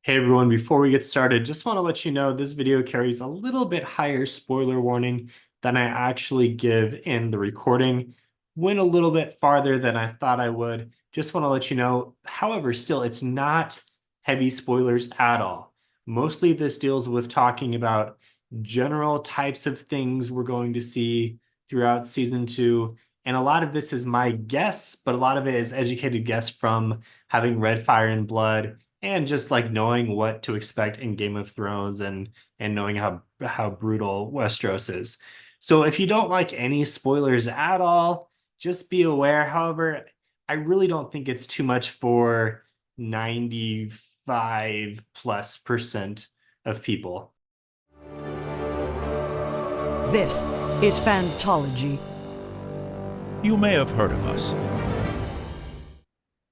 Hey everyone, before we get started, just want to let you know this video carries a little bit higher spoiler warning than I actually give in the recording. Went a little bit farther than I thought I would. Just want to let you know, however, still, it's not heavy spoilers at all. Mostly this deals with talking about general types of things we're going to see throughout season two. And a lot of this is my guess, but a lot of it is educated guess from having read Fire and Blood and just like knowing what to expect in Game of Thrones and knowing how brutal Westeros is. So if you don't like any spoilers at all, just be aware. However, I really don't think it's too much for 95+% of people. This is Fantology. You may have heard of us.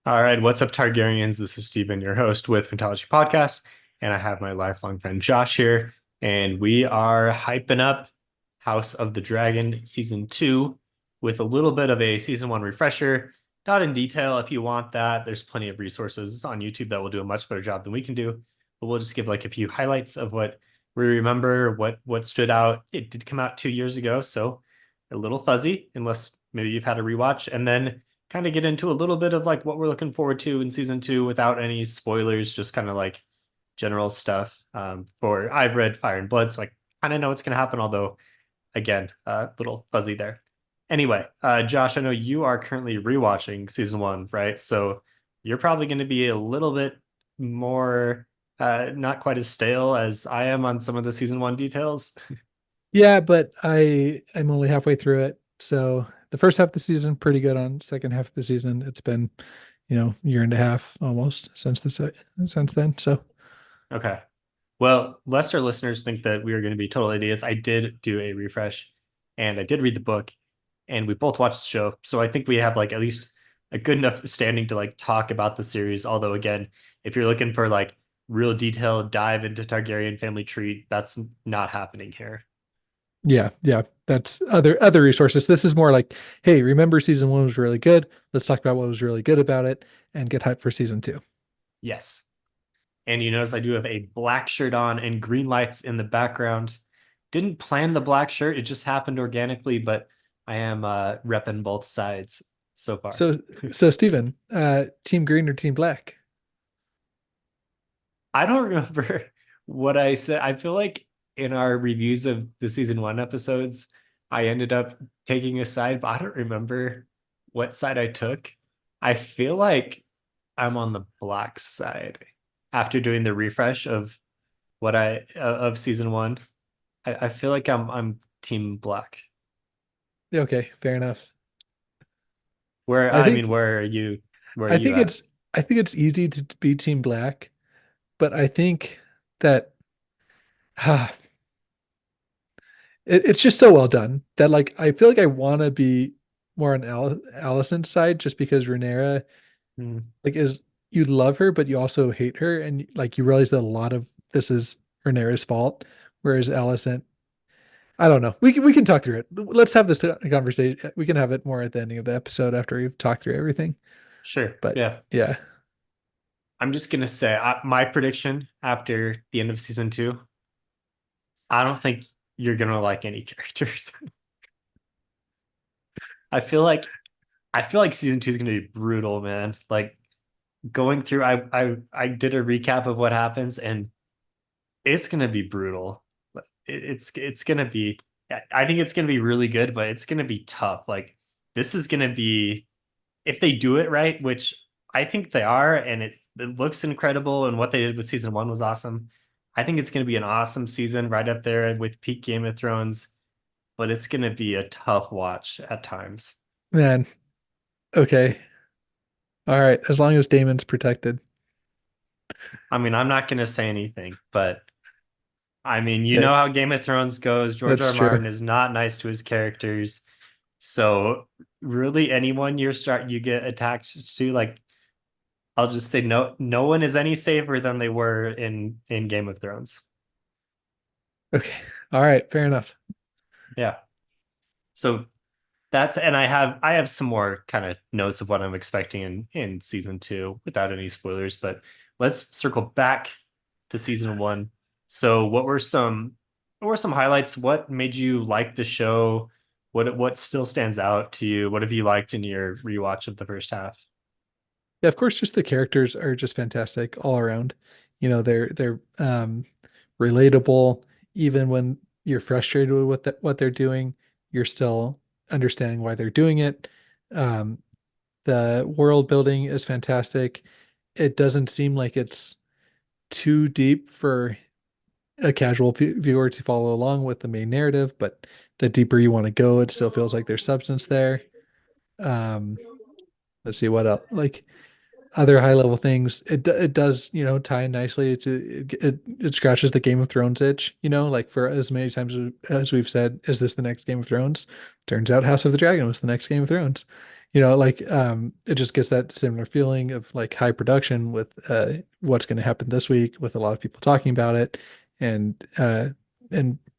All right, what's up, Targaryens? This is Steven, your host with Fantology Podcast, and I have my lifelong friend Josh here, and we are hyping up House of the Dragon Season 2 with a little bit of a Season 1 refresher. Not in detail. If you want that, there's plenty of resources on YouTube that will do a much better job than we can do, but we'll just give like a few highlights of what we remember, what stood out. It did come out 2 years ago, so a little fuzzy, unless maybe you've had a rewatch, and then kind of get into a little bit of like what we're looking forward to in season two without any spoilers, just kind of like general stuff. For I've read Fire and Blood, so I kind of know what's going to happen, although again, a little fuzzy there. Anyway, Josh, I know you are currently rewatching season one, right? So you're probably going to be a little bit more not quite as stale as I am on some of the season one details. Yeah, but I'm only halfway through it. So the first half of the season, pretty good. On second half of the season, it's been, year and a half almost since then. So Okay. Well, lest our listeners think that we are going to be total idiots, I did do a refresh and I did read the book and we both watched the show. So I think we have like at least a good enough standing to like talk about the series. Although again, if you're looking for like real detailed dive into Targaryen family tree, that's not happening here. yeah, that's other resources. This is more like, hey, remember season one was really good. Let's talk about what was really good about it and get hyped for season two. Yes. And you notice I do have a black shirt on and green lights in the background. Didn't plan the black shirt, it just happened organically, but I am repping both sides so far. So Steven, team green or team black? I don't remember what I said. I feel like in our reviews of the season one episodes, I ended up taking a side, but I don't remember what side I took. I feel like I'm on the black side after doing the refresh of what I of season one. I feel like I'm team black. Okay, fair enough. Where I I mean, think where are you? Where are I you think at? it's I think it's easy to be team black, but I think that it's just so well done that like I feel like I want to be more on Allison's side just because Rhaenyra Hmm. like is you love her but you also hate her and like you realize that a lot of this is Rhaenyra's fault, whereas Allison, I don't know. We can talk through it. Let's have this conversation. We can have it more at the ending of the episode after we've talked through everything. Sure. But Yeah. yeah, I'm just gonna say my prediction after the end of season two. I don't think you're gonna like any characters. I feel like I feel like season two is gonna be brutal, man. Like going through, I did a recap of what happens, and it's gonna be brutal. It's gonna be. I think it's gonna be really good, but it's gonna be tough. Like this is gonna be if they do it right, which I think they are, and it looks incredible, and what they did with season one was awesome. I think it's gonna be an awesome season, right up there with peak Game of Thrones, but it's gonna be a tough watch at times. man. Okay. All right. As long as Damon's protected. I mean, I'm not gonna say anything, but I mean, you know Okay. how Game of Thrones goes. George R. That's R. true. Martin is not nice to his characters. So really anyone you get attached to, like I'll just say no one is any safer than they were in Game of Thrones. Okay. All right. Fair enough. Yeah. So that's and I have some more kind of notes of what I'm expecting in season two without any spoilers, but let's circle back to season one. So what were some highlights? What made you like the show? What still stands out to you? What have you liked in your rewatch of the first half? Yeah, of course, just the characters are just fantastic all around. They're relatable. Even when you're frustrated with what they're doing, you're still understanding why they're doing it. Um, the world building is fantastic. It doesn't seem like it's too deep for a casual viewer to follow along with the main narrative, but the deeper you want to go, it still feels like there's substance there. Um, let's see what else. Like other high level things, it does tie in nicely to it scratches the Game of Thrones itch. Like for as many times as we've said, is this the next Game of Thrones? Turns out House of the Dragon was the next Game of Thrones. It just gets that similar feeling of like high production with what's going to happen this week with a lot of people talking about it and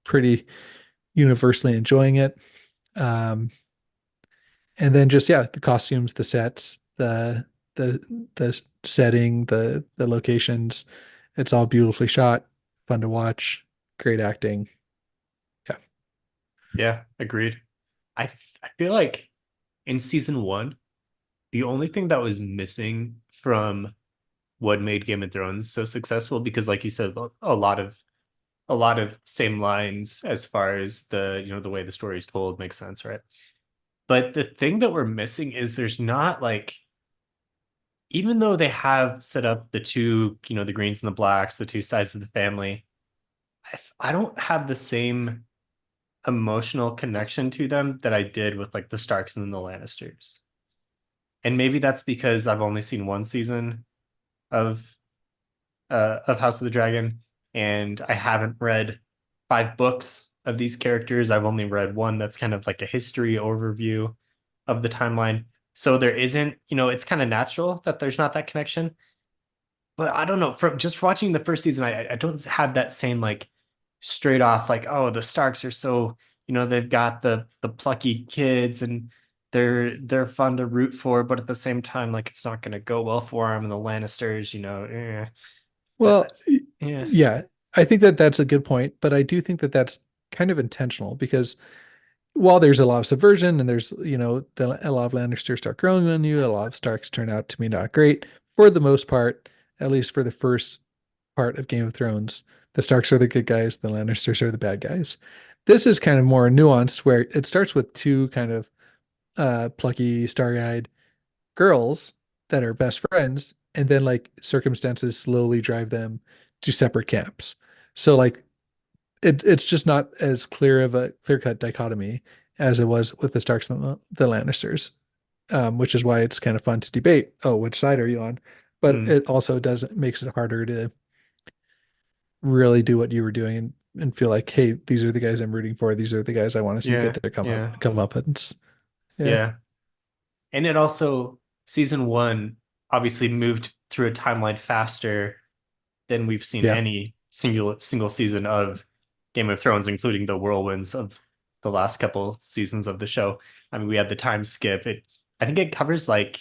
pretty universally enjoying it. Um, and then just yeah, the costumes, the sets, the the setting, the locations, it's all beautifully shot, fun to watch, great acting. Yeah. Yeah, agreed. I feel like in season one, the only thing that was missing from what made Game of Thrones so successful, because like you said, a lot of same lines as far as the way the story is told makes sense, right? But the thing that we're missing is there's not like, even though they have set up the two, the greens and the blacks, the two sides of the family, I don't have the same emotional connection to them that I did with like the Starks and the Lannisters. And maybe that's because I've only seen one season of House of the Dragon, and I haven't read five books of these characters. I've only read one that's kind of like a history overview of the timeline. So there isn't, it's kind of natural that there's not that connection. But I don't know, from just watching the first season, I don't have that same like straight off like, oh, the Starks are so, they've got the plucky kids and they're fun to root for, but at the same time, like it's not gonna go well for them. And the Lannisters, Well, yeah. yeah, I think that that's a good point, but I do think that that's kind of intentional because while there's a lot of subversion and there's, a lot of Lannisters start growing on you, a lot of Starks turn out to be not great. For the most part, at least for the first part of Game of Thrones, the Starks are the good guys, the Lannisters are the bad guys. This is kind of more nuanced where it starts with two kind of plucky, starry-eyed girls that are best friends, and then like circumstances slowly drive them to separate camps. So like it's just not as clear of a clear-cut dichotomy as it was with the Starks and the Lannisters, which is why it's kind of fun to debate. Oh, which side are you on? But Mm, it also does makes it harder to really do what you were doing and feel like, hey, these are the guys I'm rooting for. These are the guys I want to see get yeah, their yeah, come up. And yeah, yeah. And it also, season one obviously moved through a timeline faster than we've seen yeah, any single season of Game of Thrones, including the whirlwinds of the last couple seasons of the show. I mean, we had the time skip. I think it covers like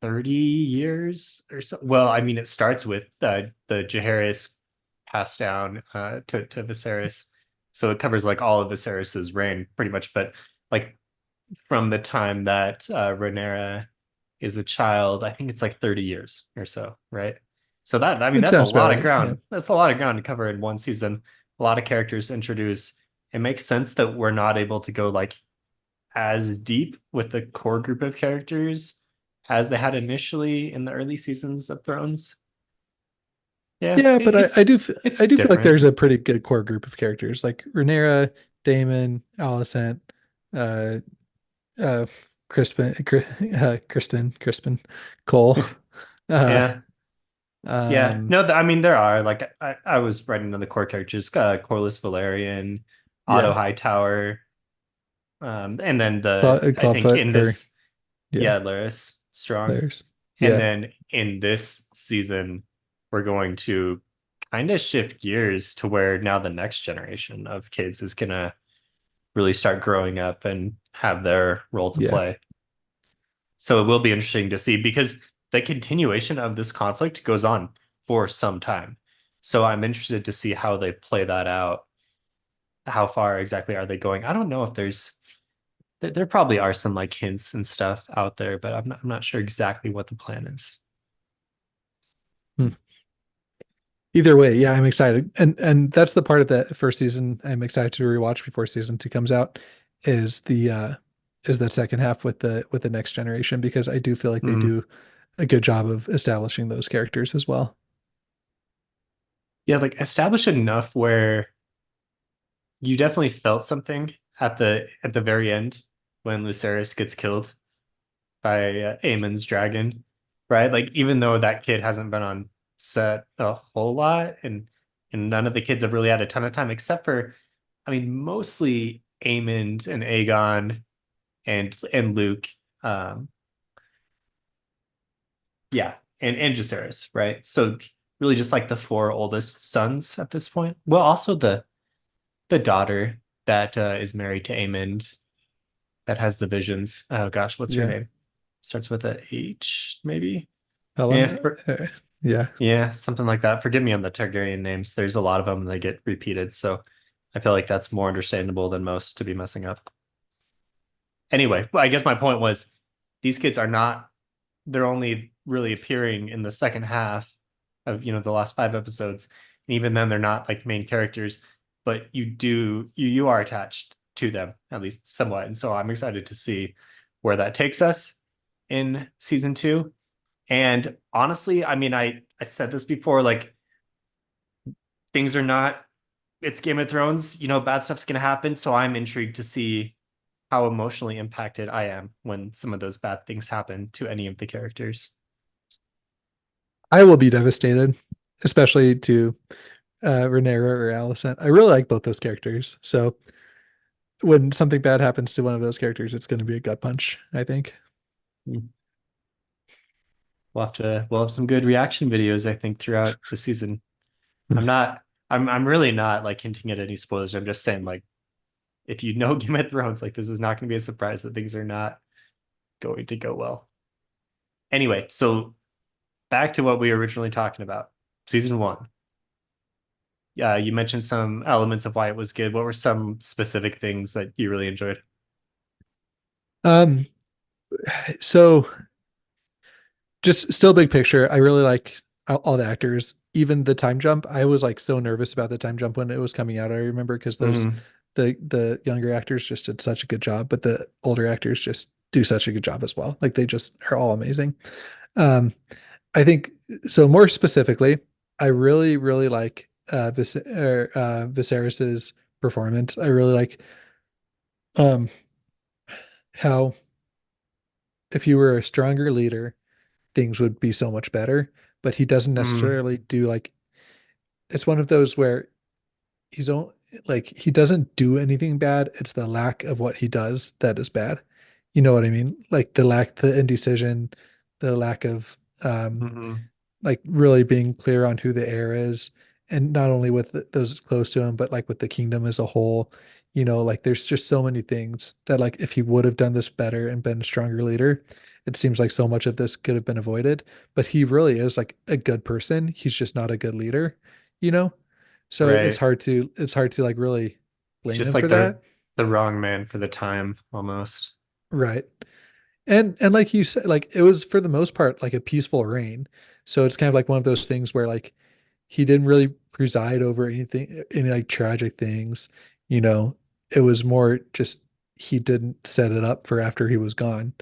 30 years or so. Well, I mean, it starts with the Jaehaerys passed down to Viserys. So it covers like all of Viserys's reign pretty much, but like from the time that Rhaenyra is a child, I think it's like 30 years or so, right? So that, I mean, it that's a sounds about lot of right. Yeah, ground. That's a lot of ground to cover in one season. A lot of characters introduced. It makes sense that we're not able to go like as deep with the core group of characters as they had initially in the early seasons of Thrones. Yeah, yeah, but I it's do feel like different. there's a pretty good core group of characters like Rhaenyra, Daemon, Alicent, uh, uh, Crispin, Cole. Uh, Yeah. Yeah, um, no, I mean there are like I was writing on the core characters, Corlys Valerian, Otto yeah, Hightower, and then I think Clawfoot in or this, yeah, yeah, Laris Strong, there's and yeah, then in this season we're going to kind of shift gears to where now the next generation of kids is gonna really start growing up and have their role to yeah, play. So it will be interesting to see because the continuation of this conflict goes on for some time. So I'm interested to see how they play that out. How far exactly are they going? I don't know if there probably are some like hints and stuff out there, but I'm not sure exactly what the plan is. Hmm. Either way, yeah, I'm excited. And that's the part of the first season I'm excited to rewatch before season two comes out is the is that second half with the next generation because I do feel like they Mm. do a good job of establishing those characters as well. Yeah, like establish enough where you definitely felt something at the very end when Lucerys gets killed by Aemon's dragon, right? Like even though that kid hasn't been on set a whole lot, and none of the kids have really had a ton of time, except for, I mean, mostly Aemond and Aegon and Luke, um, yeah, and Jacaerys, right? So really just like the four oldest sons at this point. Well, also the daughter that is married to Aemond that has the visions. Oh gosh, what's her Yeah. name? Starts with a H, maybe. Yeah, Helena. Yeah. yeah, something like that. Forgive me on the Targaryen names. There's a lot of them and they get repeated, so I feel like that's more understandable than most to be messing up. Anyway, well, I guess my point was these kids are not, they're only really appearing in the second half of, the last five episodes. And even then they're not like main characters, but you are attached to them, at least somewhat. And so I'm excited to see where that takes us in season two. And honestly, I mean, I said this before, like things are not, it's Game of Thrones, bad stuff's gonna happen. So I'm intrigued to see how emotionally impacted I am when some of those bad things happen to any of the characters. I will be devastated, especially to Rhaenyra or Alicent. I really like both those characters. So when something bad happens to one of those characters, it's going to be a gut punch, I think. We'll have some good reaction videos, I think, throughout the season. I'm not I'm really not like hinting at any spoilers. I'm just saying like if you know Game of Thrones, like this is not gonna be a surprise that things are not going to go well. Anyway, so back to what we were originally talking about. Season one. Yeah, you mentioned some elements of why it was good. What were some specific things that you really enjoyed? Um, so just still big picture. I really like all the actors, even the time jump. I was like so nervous about the time jump when it was coming out. I remember because those Mm-hmm. the younger actors just did such a good job, but the older actors just do such a good job as well. Like they just are all amazing. Um, I think so. More specifically, I really really like Viserys's performance. I really like um how if he were a stronger leader things would be so much better. But he doesn't Mm-hmm. necessarily do like it's one of those where he's only like he doesn't do anything bad. It's the lack of what he does that is bad. You know what I mean? Like the indecision, the lack of Mm-hmm. like really being clear on who the heir is, and not only with those close to him, but like with the kingdom as a whole. Like there's just so many things that like if he would have done this better and been a stronger leader, it seems like so much of this could have been avoided. But he really is like a good person. He's just not a good leader, you know? So Right. it's hard to like really It's blame just him for like that. the wrong man for the time almost. Right. And like you said, like it was for the most part like a peaceful reign. So it's kind of like one of those things where like he didn't really preside over any like tragic things. You know, it was more just he didn't set it up for after he was gone.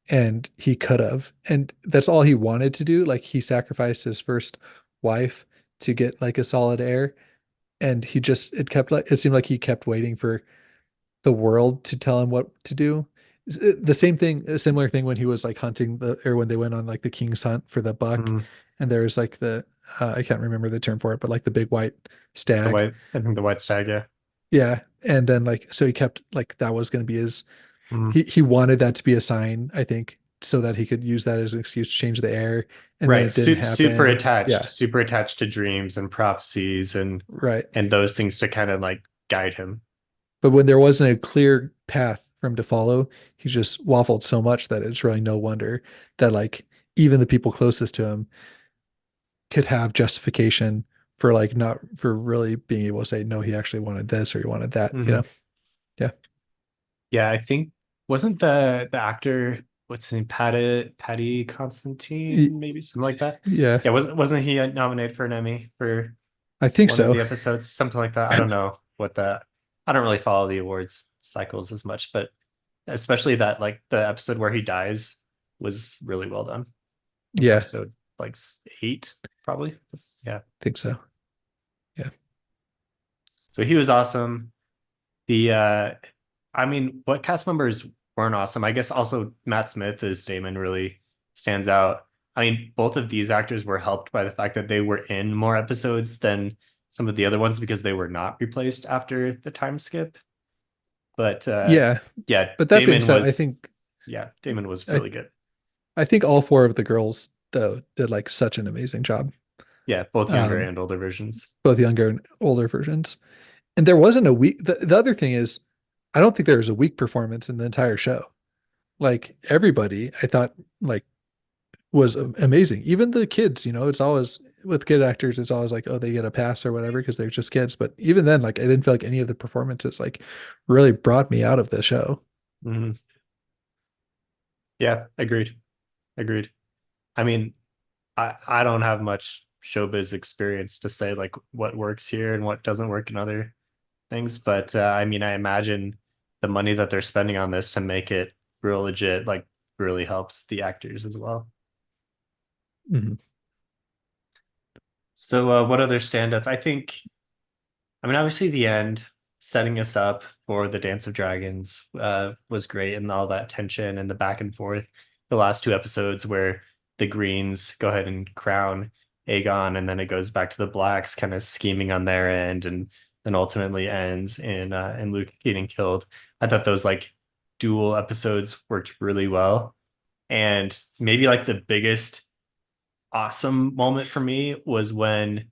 And he could have. And that's all he wanted to do. Like he sacrificed his first wife to get like a solid heir. And he just it kept like it seemed like he kept waiting for the world to tell him what to do. The same thing, a similar thing when he was like hunting or when they went on like the king's hunt for the buck, Mm. and there's like I can't remember the term for it, but like the big white stag. I think the white stag, yeah. Yeah. And then like, so he kept like, that was going to be his, Mm. he wanted that to be a sign, I think, so that he could use that as an excuse to change the air. And then Right. it didn't happen. Yeah. Super attached to dreams and prophecies Right. and those things to kind of like guide him. But when there wasn't a clear path for him to follow, he just waffled so much that it's really no wonder that like even the people closest to him could have justification for like not for really being able to say no, he actually wanted this or he wanted that, you know? Hmm. Yeah. Yeah, I think wasn't the actor what's his name, Patty Y- Constantine, maybe something like that. Yeah, Yeah, wasn't he nominated for an Emmy for I think one of so. the episodes, something like that? I don't know what that. I don't really follow the awards cycles as much, but especially that like the episode where he dies was really well done. I think Yeah, episode like eight, probably. Yeah. I think so. Yeah. So he was awesome. The I mean, what cast members weren't awesome? I guess also Matt Smith as Damon really stands out. I mean, both of these actors were helped by the fact that they were in more episodes than some of the other ones because they were not replaced after the time skip. But Yeah. yeah, But that being said, Damon was I really good. I think all four of the girls though did like such an amazing job. Yeah, both younger Um, and older versions. both younger and older versions. And there wasn't a weak the other thing is I don't think there was a weak performance in the entire show. Like everybody, I thought like was amazing. Even the kids, you know, it's always with kid actors, it's always like, oh, they get a pass or whatever because they're just kids. But even then, like I didn't feel like any of the performances like really brought me out of the show. Hmm. Yeah, agreed. Agreed. I mean, I don't have much showbiz experience to say like what works here and what doesn't work in other things, but I mean, I imagine the money that they're spending on this to make it real legit like really helps the actors as well. Mhm. So, what other standouts? I mean, obviously, the end setting us up for the Dance of Dragons was great, and all that tension and the back and forth. The last two episodes where the Greens go ahead and crown Aegon, and then it goes back to the Blacks, kind of scheming on their end, and then ultimately ends in Luke getting killed. I thought those like dual episodes worked really well, and maybe like the biggest awesome moment for me was when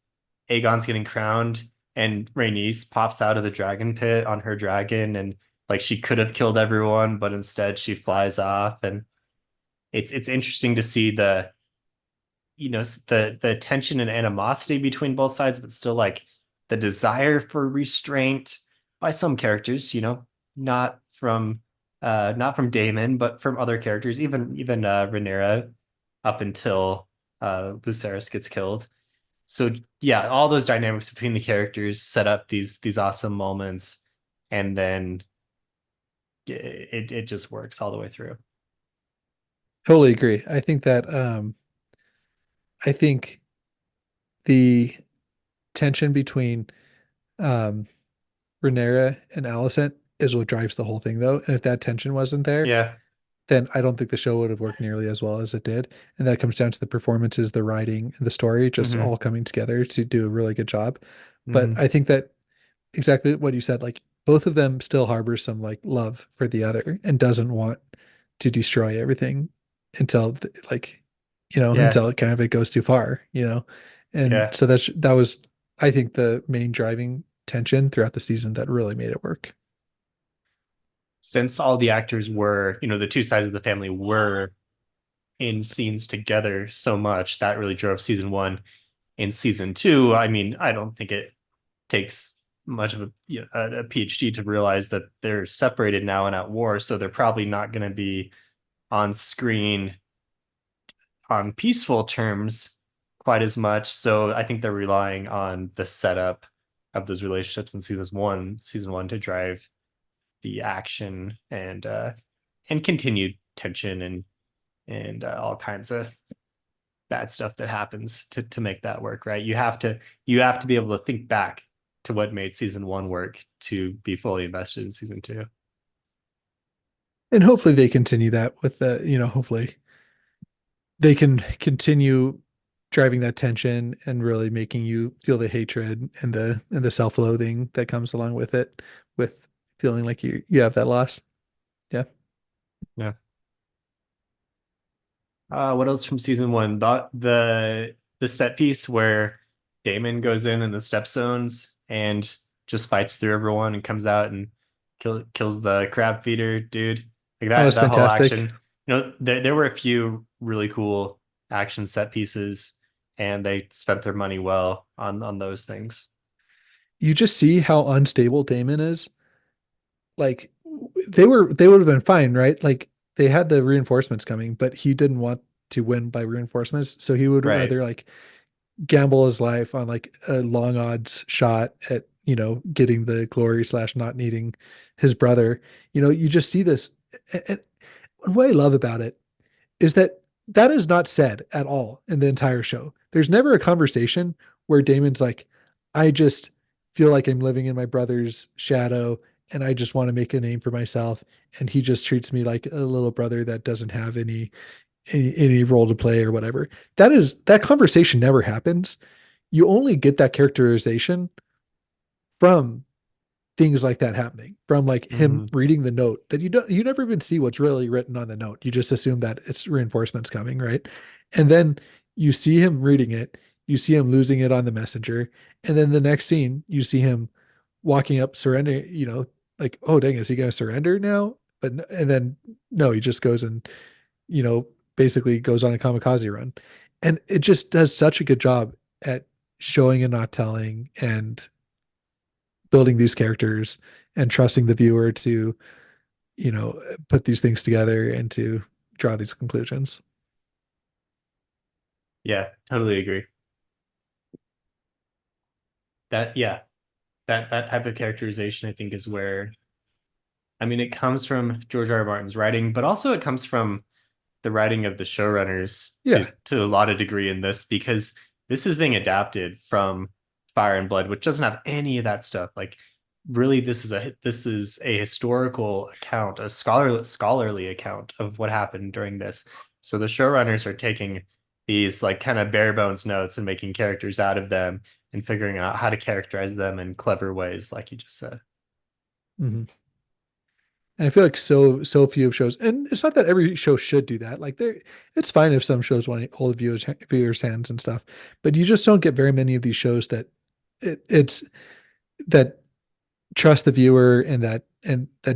Aegon's getting crowned and Rhaenys pops out of the dragon pit on her dragon and like she could have killed everyone, but instead she flies off. And it's interesting to see the the tension and animosity between both sides, but still like the desire for restraint by some characters, not from not from Daemon, but from other characters, even Rhaenyra up until Lucerys gets killed. So yeah, all those dynamics between the characters set up these awesome moments, and then it just works all the way through. Totally agree. I think the tension between um Rhaenyra and Alicent is what drives the whole thing though. And if that tension wasn't there, Yeah. then I don't think the show would have worked nearly as well as it did. And that comes down to the performances, the writing, and the story just Hmm. all coming together to do a really good job. But Hmm. I think that exactly what you said, like both of them still harbor some like love for the other and doesn't want to destroy everything until like, Yeah. until it kind of it goes too far, you know? And Yeah. so that was, I think, the main driving tension throughout the season that really made it work. Since all the actors were, the two sides of the family were in scenes together so much, that really drove season one. In season two, I mean, I don't think it takes much of a PhD to realize that they're separated now and at war, so they're probably not going to be on screen on peaceful terms quite as much. So I think they're relying on the setup of those relationships in season one to drive the action and continued tension and all kinds of bad stuff that happens to make that work, right? You have to be able to think back to what made season one work to be fully invested in season two. And hopefully they continue that with the, hopefully they can continue driving that tension and really making you feel the hatred and the self-loathing that comes along with it, with feeling like you have that loss. Yeah. Yeah. What else from season one? The set piece where Damon goes in the stepstones and just fights through everyone and comes out and kills the crab feeder dude. Like That that was that whole fantastic. action. There were a few really cool action set pieces, and they spent their money well on those things. You just see how unstable Damon is. Like they would have been fine, right? Like they had the reinforcements coming, but he didn't want to win by reinforcements, so he would Right. rather like gamble his life on like a long odds shot at, getting the glory slash not needing his brother. You just see this. And what I love about it is that that is not said at all in the entire show. There's never a conversation where Damon's like, I just feel like I'm living in my brother's shadow and I just want to make a name for myself. And he just treats me like a little brother that doesn't have any role to play or whatever. That conversation never happens. You only get that characterization from things like that happening, from like him Mhm. reading the note that you never even see what's really written on the note. You just assume that it's reinforcements coming, right? And then you see him reading it, you see him losing it on the messenger, and then the next scene you see him walking up surrender, like, oh dang, is he going to surrender now? And then no, he just goes and, you know basically goes on a kamikaze run. And it just does such a good job at showing and not telling, and building these characters and trusting the viewer to, you know, put these things together and to draw these conclusions. Yeah, totally agree. That yeah, that type of characterization I think is where I mean it comes from George R. R. Martin's writing, but also it comes from the writing of the showrunners Yeah. to a lot of degree in this because this is being adapted from Fire and Blood, which doesn't have any of that stuff. Like, really, this is a historical account, a scholarly account of what happened during this. So the showrunners are taking these like kind of bare bones notes and making characters out of them and figuring out how to characterize them in clever ways, like you just said. Mm-hmm. And I feel like so few of shows, and it's not that every show should do that. Like it's fine if some shows want to hold viewers' hands and stuff, but you just don't get very many of these shows that it's that trust the viewer and that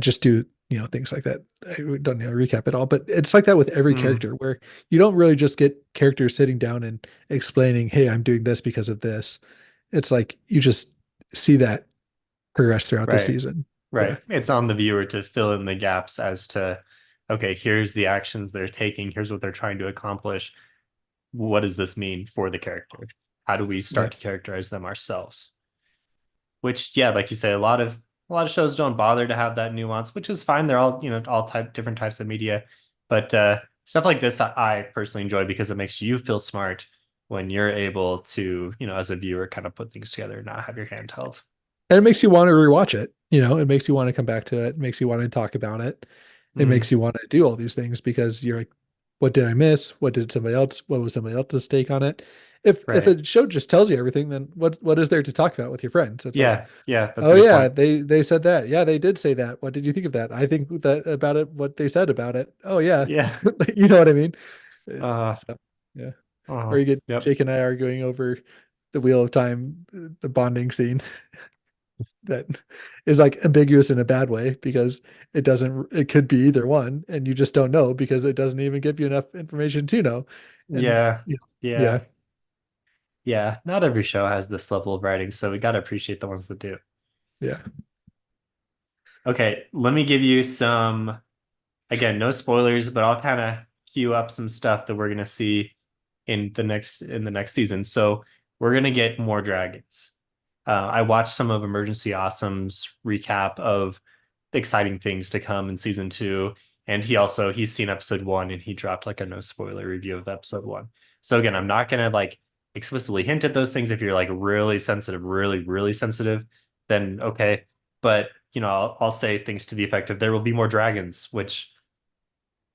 just do things like that. I don't recap it all, but it's like that with every Mm, character where you don't really just get characters sitting down and explaining, "Hey, I'm doing this because of this." It's like you just see that progress throughout the right. season. Yeah, Right. It's on the viewer to fill in the gaps as to, okay, here's the actions they're taking. Here's what they're trying to accomplish. What does this mean for the character? How do we yeah. start to characterize them ourselves? Which, yeah, like you say, a lot of shows don't bother to have that nuance, which is fine. They're all, all different types of media. But stuff like this, I personally enjoy because it makes you feel smart when you're able to, as a viewer, kind of put things together and not have your hand held. And it makes you want to rewatch it. It makes you want to come back to it. It makes you want to talk about it. It Mm, makes you want to do all these things because you're like, what did I miss? What did somebody else? What was somebody else's take on it? If right. a show just tells you everything, then what is there to talk about with your friends? It's like, Yeah. Yeah. That's a oh good yeah, point. they said that. Yeah, they did say that. What did you think of that? I think that about it, what they said about it. Oh yeah. Yeah. You know what I mean? Uh, So yeah. Or uh, you get yep. Jake and I arguing over the Wheel of Time, the bonding scene that is like ambiguous in a bad way because it could be either one and you just don't know because it doesn't even give you enough information to know. And Yeah. yeah, Yeah. Yeah. Not every show has this level of writing, so we got to appreciate the ones that do. yeah. Okay, let me give you some, again, no spoilers, but I'll kind of cue up some stuff that we're gonna see in the next season. So we're gonna get more dragons. I watched some of Emergency Awesome's recap of the exciting things to come in season two, and he's seen episode one, and he dropped like a no spoiler review of episode one. So again, I'm not gonna like explicitly hint at those things. If you're like really sensitive, really sensitive, then okay. But I'll say things to the effect of there will be more dragons, which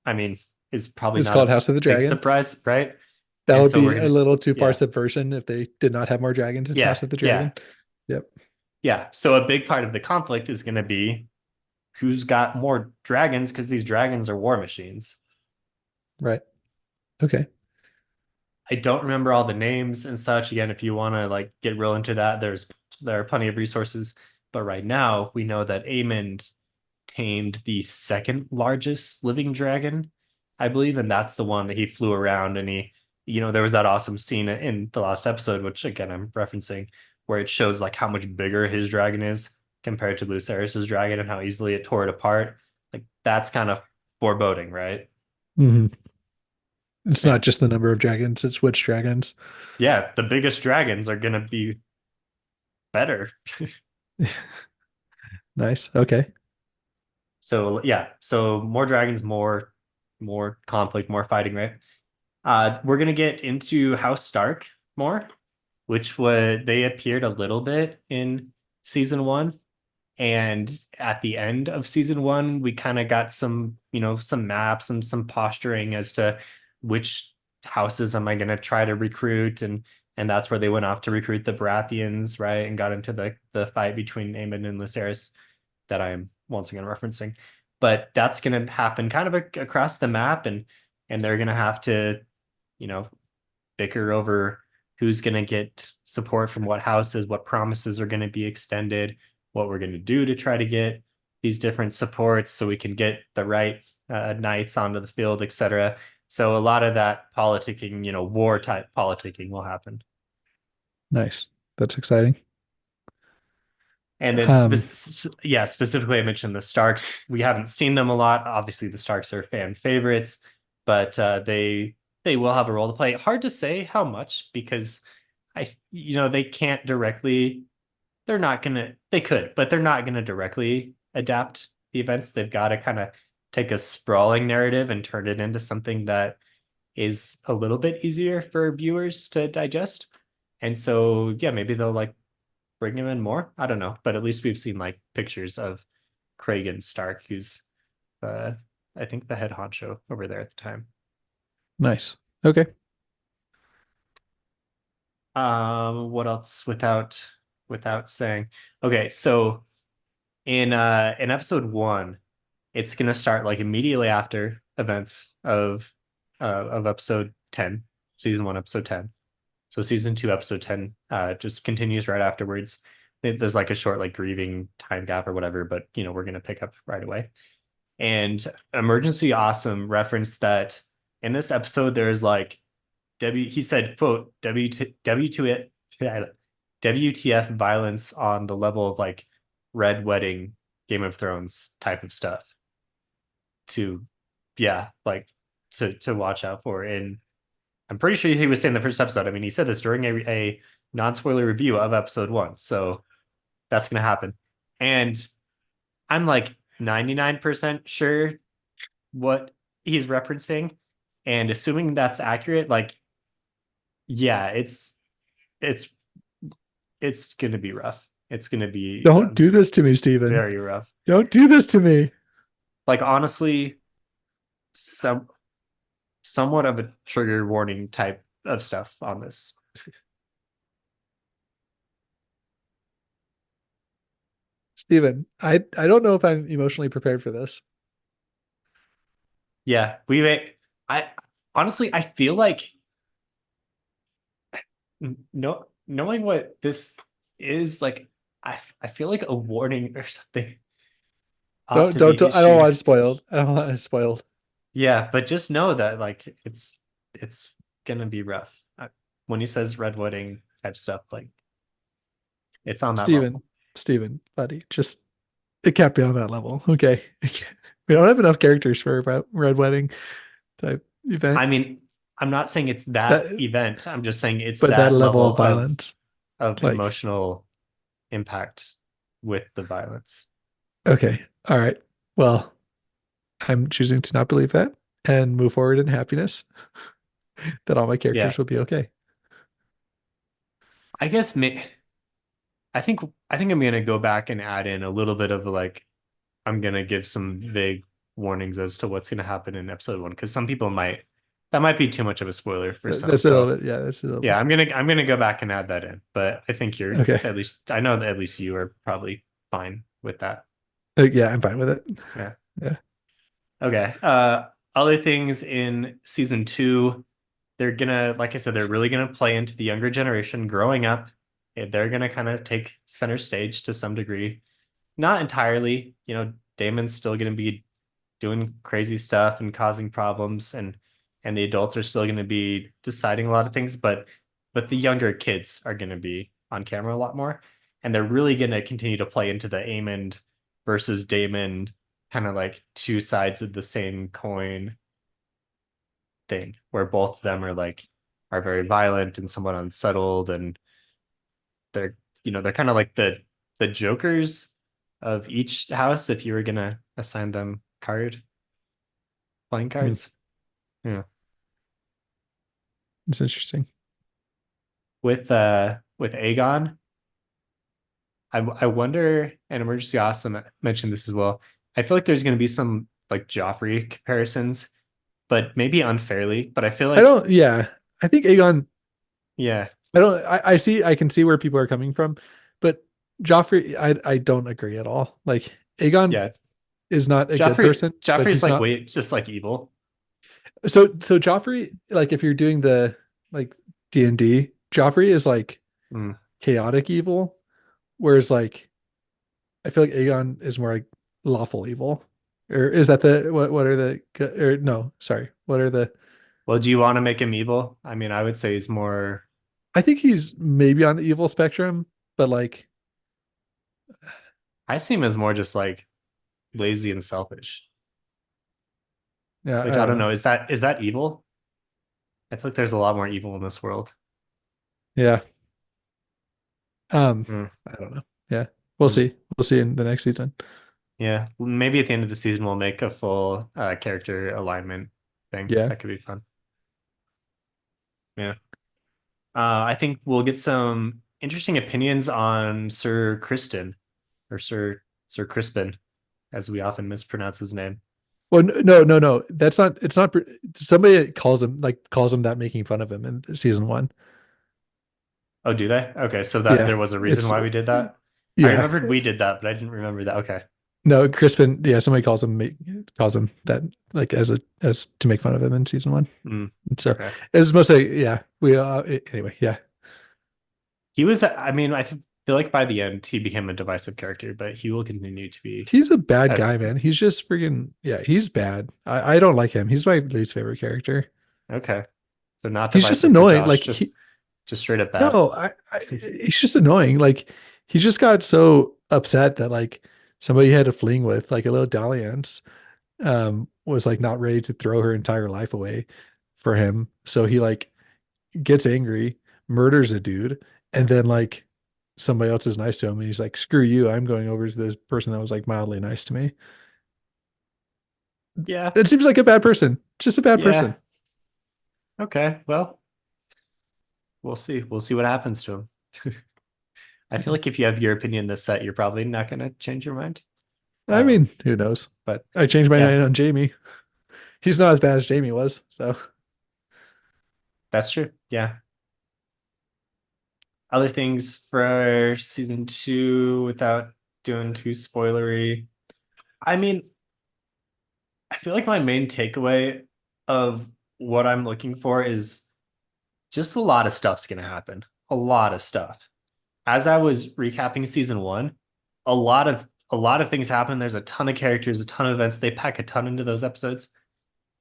I mean is probably It's not called a House of the big Dragon. surprise, right? That And would so we're be a gonna, little too far yeah, subversion if they did not have more dragons in yeah, House of the yeah, Dragon. Yep. yeah. So a big part of the conflict is gonna be who's got more dragons because these dragons are war machines. Right. Okay. I don't remember all the names and such. Again, if you want to like get real into that, there are plenty of resources. But right now, we know that Aemond tamed the second largest living dragon, I believe, and that's the one that he flew around and he there was that awesome scene in the last episode, which again I'm referencing, where it shows like how much bigger his dragon is compared to Lucerys's dragon and how easily it tore it apart. Like that's kind of foreboding, right? Hmm. It's not And just the number of dragons, it's which dragons. yeah, the biggest dragons are gonna be better. Nice. Okay. So yeah, so more dragons, more conflict, more fighting, right? We're gonna get into House Stark more, which was they appeared a little bit in season one. And at the end of season one, we kind of got some maps and some posturing as to which houses am I going to try to recruit, and that's where they went off to recruit the Baratheons, right? And got into the fight between Aemon and Lucerys that I am once again referencing. But that's going to happen kind of across the map, and they're going to have to, you know, bicker over who's going to get support from what houses, what promises are going to be extended, what we're going to do to try to get these different supports so we can get the right knights onto the field, etc. So a lot of that politicking, war type politicking will happen. Nice. That's exciting. And then, Um, yeah, specifically, I mentioned the Starks. We haven't seen them a lot. Obviously, the Starks are fan favorites, but they will have a role to play. Hard to say how much because they can't directly. They're not gonna. They could, but they're not gonna directly adapt the events. They've got to kind of take a sprawling narrative and turn it into something that is a little bit easier for viewers to digest. And so, yeah, maybe they'll like bring him in more. I don't know, but at least we've seen like pictures of Kragan Stark, who's uh, I think the head honcho over there at the time. nice. Okay. What else without saying? Okay, so in episode one, it's gonna start like immediately after events of episode 10, season one, episode 10. So season two, episode 10, just continues right afterwards. There's like a short like grieving time gap or whatever, but we're gonna pick up right away. And Emergency Awesome referenced that in this episode there's like he said, quote, WTF violence on the level of like Red Wedding, Game of Thrones type of stuff to, yeah, like to watch out for. And I'm pretty sure he was saying the first episode. I mean, he said this during a non-spoiler review of episode one. So that's going to happen. And I'm like 99% sure what he's referencing. And assuming that's accurate, like, yeah, it's it's going to be rough. It's going to be Don't do this to me, Steven. very rough. Don't do this to me. Like, honestly, some somewhat of a trigger warning type of stuff on this. Steven, I don't know if I'm emotionally prepared for this. Yeah, we may. I honestly, I feel like no, knowing what this is like, I feel like a warning or something ought to be I don't want issued. it spoiled. I don't want it spoiled. Yeah, but just know that like it's gonna be rough. When he says red wedding type stuff, like it's on that Steven, level. Steven, buddy, just it can't be on that level. Okay. We don't have enough characters for a Red Wedding type event. I mean, I'm not saying it's that That event. I'm just saying it's but that that level level of violence. of Like, emotional impact with the violence. okay. All right. Well, I'm choosing to not believe that and move forward in happiness that all my Yeah, characters will be okay. I guess I think I'm gonna go back and add in a little bit of like I'm gonna give some vague warnings as to what's gonna happen in episode one because some people might that might be too much of a spoiler for some. That's a little So bit. Yeah, that's a little yeah, bit. I'm gonna go back and add that in. But I think you're Okay. at least I know that at least you are probably fine with that. Yeah, I'm fine with it. Yeah. Yeah. Okay. Other things in season two, they're gonna, like I said, they're really gonna play into the younger generation growing up. They're gonna kind of take center stage to some degree. Not entirely, Damon's still gonna be doing crazy stuff and causing problems, and and the adults are still going to be deciding a lot of things, but the younger kids are going to be on camera a lot more, and they're really going to continue to play into the Aemond versus Daemon kind of like two sides of the same coin thing, where both of them are very violent and somewhat unsettled, and they're they're kind of like the jokers of each house if you were gonna assign them playing Hmm, cards. Yeah. it's interesting. With Aegon, I wonder, and Emergency Awesome mentioned this as well. I feel like there's gonna be some like Joffrey comparisons, but maybe unfairly. But I feel I like, don't, yeah, I think Aegon, yeah, I don't, I can see where people are coming from, but Joffrey, I don't agree at all. Like Aegon yeah, is not a good person, but Joffrey's he's like not. way just like evil. So Joffrey, like if you're doing the like D&D, Joffrey is like Mm. chaotic evil, whereas like I feel like Aegon is more like lawful evil. Or is that the what are the or no, sorry. What are the Well, do you want to make him evil? I mean, I would say he's more. I think he's maybe on the evil spectrum, but like I see him as more just like lazy and selfish. yeah, I Which I don't don't know. know. Is that evil? I feel like there's a lot more evil in this world. Yeah. Um, Mm, I don't know. Yeah. We'll mm. see. We'll see in the next season. Yeah, maybe at the end of the season we'll make a full character alignment thing. Yeah. That could be fun. Yeah. I think we'll get some interesting opinions on Sir Kristen or Sir Crispin, as we often mispronounce his name. Well, no. That's not. It's not. Somebody calls him that, making fun of him in season one. Oh, do they? Okay, so that Yeah, there was a reason it's why we did that. I yeah. remembered we did that, but I didn't remember that. Okay. No, Crispin. Yeah, somebody calls him that like as to make fun of him in season one. Mm, And so okay. it's mostly yeah. We anyway. Yeah, He was, I mean, feel like by the end he became a divisive character, but he will continue to be. he's a bad A, guy, man. He's just freaking yeah. He's bad. I don't like him. He's my least favorite character. okay. So not He's just divisive for annoying. Josh, just straight up bad. No, he's just annoying. Like he just got so upset that like somebody he had a fling with, like a little dalliance, was like not ready to throw her entire life away for him. So he like gets angry, murders a dude, and then like somebody else is nice to him, and he's like, "Screw you! I'm going over to this person that was like mildly nice to me." Yeah. It seems like a bad person, just a bad Yeah. person. Okay. Well, we'll see. We'll see what happens to him. I feel Yeah. like if you have your opinion this set, you're probably not going to change your mind. I mean, who knows? But I changed my yeah, mind on Jamie. He's not as bad as Jamie was, so that's true. Yeah. Other things for season two without doing too spoilery. I mean, I feel like my main takeaway of what I'm looking for is just a lot of stuff's going to happen. A lot of stuff. As I was recapping season one, a lot of things happen. There's a ton of characters, a ton of events. They pack a ton into those episodes.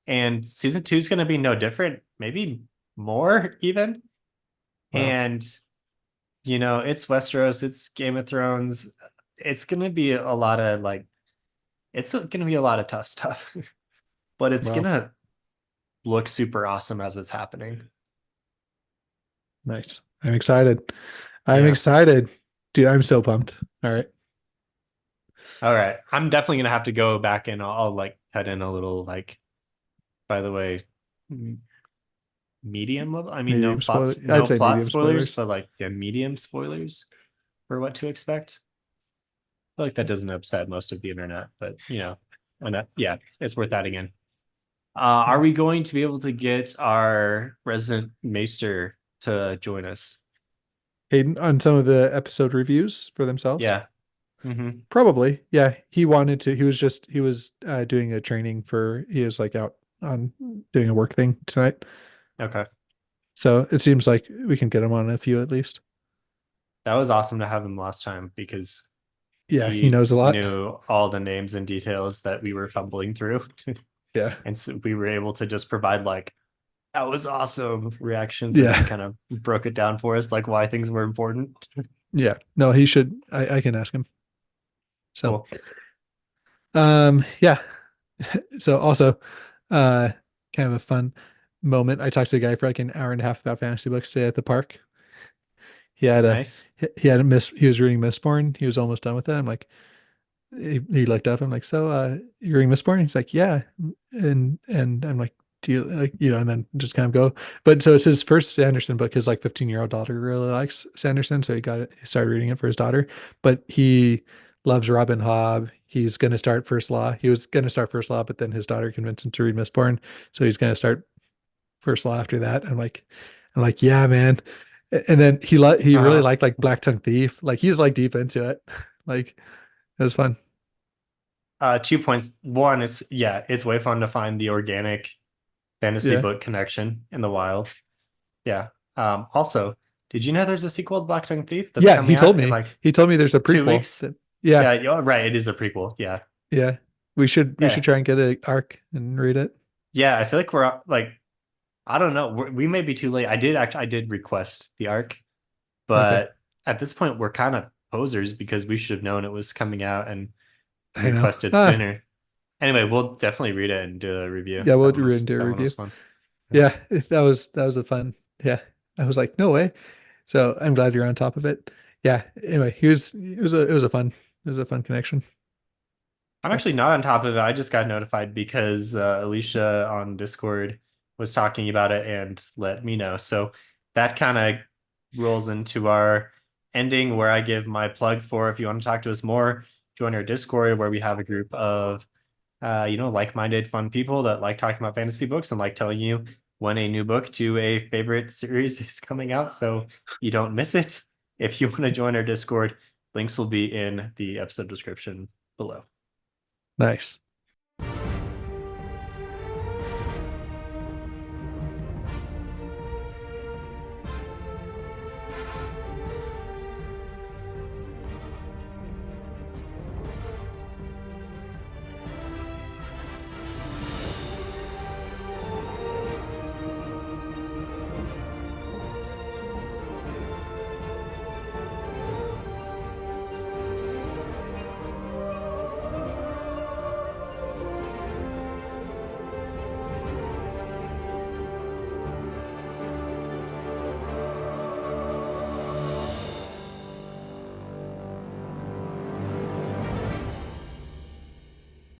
And season two is going to be no different, maybe more even. wow. And it's Westeros, it's Game of Thrones. It's going to be a lot of it's going to be a lot of tough stuff, but it's going Wow. to look super awesome as it's happening. Nice. I'm excited. I'm Yeah. excited. Dude, I'm so pumped. All right. All right. I'm definitely going to have to go back and I'll like cut in a little by the way, medium level. I mean, Medium spoiler. no I'd say plot medium spoilers, spoilers. but like the medium spoilers for what to expect. I feel like that doesn't upset most of the internet, but yeah, it's worth adding in. Are Yeah. we going to be able to get our resident maester to join us? Hayden on some of the episode reviews for themselves. Yeah. Hmm. Probably. Yeah. He wanted to. He was doing a training for he was like out on doing a work thing tonight. Okay. So it seems like we can get him on a few at least. That was awesome to have him last time because Yeah, he he knows a lot. knew all the names and details that we were fumbling through. Yeah. And so we were able to just provide like That was awesome reactions, and he Yeah. kind of broke it down for us, like why things were important. Yeah. No, he should. I can ask him. So, Cool. yeah. So also, uh, kind of a fun moment. I talked to a guy for like an hour and a half about fantasy books today at the park. He had a Nice. he had a miss. He was reading Mistborn. He was almost done with it. I'm like, he looked up. I'm like, so you're reading Mistborn? He's like, yeah. And I'm like, do you like, and then just kind of go. But so it's his first Sanderson book. His like 15-year-old daughter really likes Sanderson, so he got it. He started reading it for his daughter. But he loves Robin Hobb. He's going to start First Law. He was going to start First Law, but then his daughter convinced him to read Mistborn, so he's going to start First Law after that. I'm like, yeah, man. And then he really Uh-huh. liked like Black Tongue Thief. Like he's like deep into it. Like it was fun. 2 points. One, it's way fun to find the organic fantasy Yeah. book connection in the wild. Yeah. Also, did you know there's a sequel to Black Tongue Thief that's Yeah, coming he told out in me. like He told me there's a two prequel weeks? that yeah, Yeah, you're right. It is a prequel. Yeah. yeah. We should Yeah. try and get a arc and read it. Yeah. I feel like we're like, I don't know. We may be too late. I did request the arc, Okay. but at this point, we're kind of posers because we should have known it was coming out and I know. requested sooner. Anyway, we'll definitely read it and do a review. Yeah, we'll do into a That one review. was fun. Yeah. Yeah, that was a fun. Yeah. I was like, no way. So I'm glad you're on top of it. Yeah. Anyway, it was a fun connection. I'm So actually not on top of it. I just got notified because Alicia on Discord was talking about it and let me know. So that kind of rolls into our ending where I give my plug for if you want to talk to us more, join our Discord where we have a group of like-minded fun people that like talking about fantasy books and like telling you when a new book to a favorite series is coming out so you don't miss it. If you want to join our Discord, links will be in the episode description below. nice.